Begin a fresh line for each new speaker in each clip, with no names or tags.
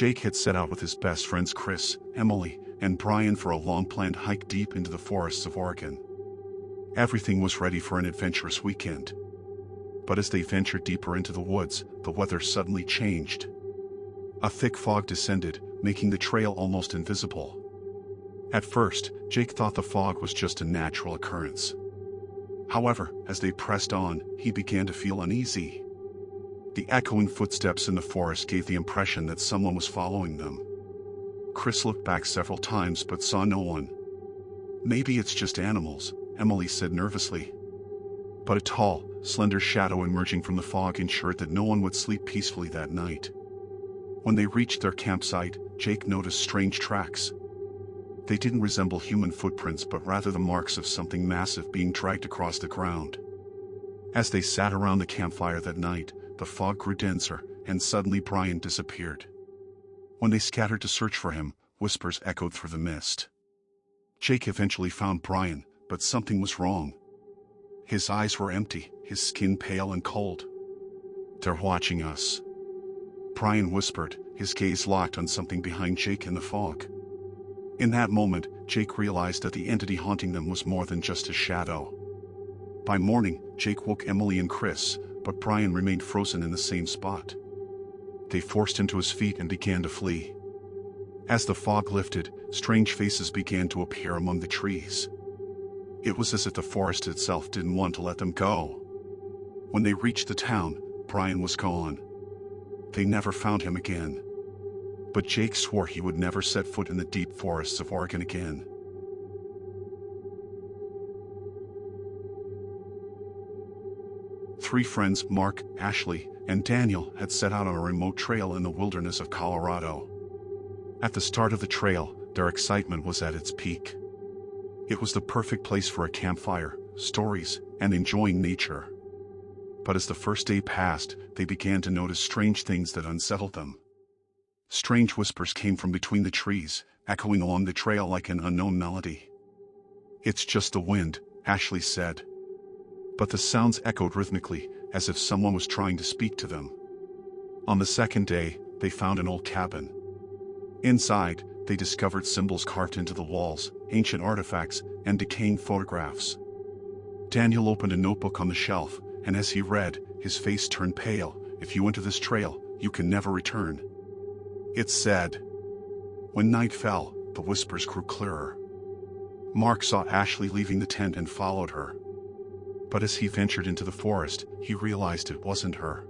Jake had set out with his best friends Chris, Emily, and Brian for a long-planned hike deep into the forests of Oregon. Everything was ready for an adventurous weekend. But as they ventured deeper into the woods, the weather suddenly changed. A thick fog descended, making the trail almost invisible. At first, Jake thought the fog was just a natural occurrence. However, as they pressed on, he began to feel uneasy. The echoing footsteps in the forest gave the impression that someone was following them. Chris looked back several times but saw no one. "Maybe it's just animals," Emily said nervously. But a tall, slender shadow emerging from the fog ensured that no one would sleep peacefully that night. When they reached their campsite, Jake noticed strange tracks. They didn't resemble human footprints but rather the marks of something massive being dragged across the ground. As they sat around the campfire that night, the fog grew denser, and suddenly Brian disappeared. When they scattered to search for him, whispers echoed through the mist. Jake eventually found Brian, but something was wrong. His eyes were empty, his skin pale and cold. "They're watching us," Brian whispered, his gaze locked on something behind Jake in the fog. In that moment, Jake realized that the entity haunting them was more than just a shadow. By morning, Jake woke Emily and Chris, but Brian remained frozen in the same spot. They forced him to his feet and began to flee. As the fog lifted, strange faces began to appear among the trees. It was as if the forest itself didn't want to let them go. When they reached the town, Brian was gone. They never found him again. But Jake swore he would never set foot in the deep forests of Oregon again. Three friends, Mark, Ashley, and Daniel, had set out on a remote trail in the wilderness of Colorado. At the start of the trail, their excitement was at its peak. It was the perfect place for a campfire, stories, and enjoying nature. But as the first day passed, they began to notice strange things that unsettled them. Strange whispers came from between the trees, echoing along the trail like an unknown melody. "It's just the wind," Ashley said. But the sounds echoed rhythmically, as if someone was trying to speak to them. On the second day, they found an old cabin. Inside, they discovered symbols carved into the walls, ancient artifacts, and decaying photographs. Daniel opened a notebook on the shelf, and as he read, his face turned pale. "If you enter this trail, you can never return," it said. When night fell, the whispers grew clearer. Mark saw Ashley leaving the tent and followed her. But as he ventured into the forest, he realized it wasn't her.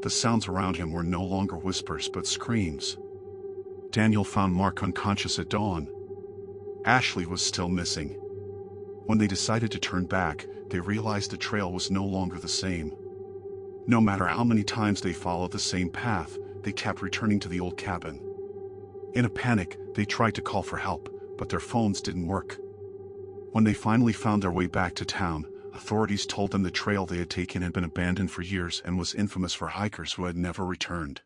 The sounds around him were no longer whispers but screams. Daniel found Mark unconscious at dawn. Ashley was still missing. When they decided to turn back, they realized the trail was no longer the same. No matter how many times they followed the same path, they kept returning to the old cabin. In a panic, they tried to call for help, but their phones didn't work. When they finally found their way back to town, authorities told them the trail they had taken had been abandoned for years and was infamous for hikers who had never returned.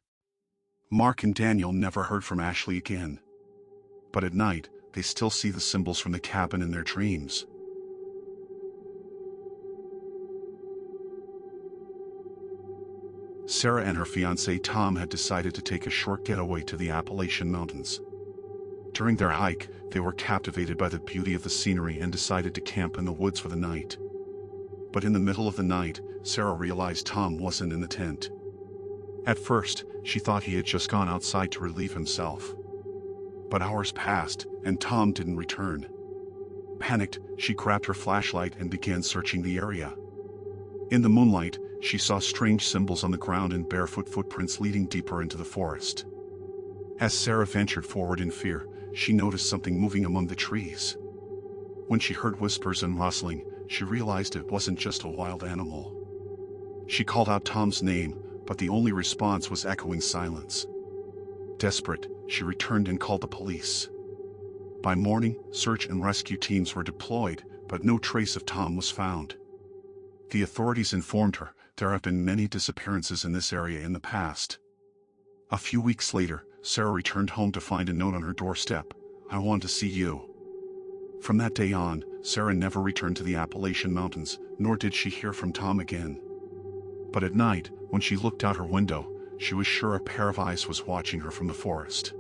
Mark and Daniel never heard from Ashley again. But at night, they still see the symbols from the cabin in their dreams. Sarah and her fiancé Tom had decided to take a short getaway to the Appalachian Mountains. During their hike, they were captivated by the beauty of the scenery and decided to camp in the woods for the night. But in the middle of the night, Sarah realized Tom wasn't in the tent. At first, she thought he had just gone outside to relieve himself. But hours passed, and Tom didn't return. Panicked, she grabbed her flashlight and began searching the area. In the moonlight, she saw strange symbols on the ground and barefoot footprints leading deeper into the forest. As Sarah ventured forward in fear, she noticed something moving among the trees. When she heard whispers and rustling, she realized it wasn't just a wild animal. She called out Tom's name, but the only response was echoing silence. Desperate, she returned and called the police. By morning, search and rescue teams were deployed, but no trace of Tom was found. The authorities informed her there have been many disappearances in this area in the past. A few weeks later, Sarah returned home to find a note on her doorstep: "I want to see you." From that day on, Sarah never returned to the Appalachian Mountains, nor did she hear from Tom again. But at night, when she looked out her window, She was sure a pair of eyes was watching her from the forest.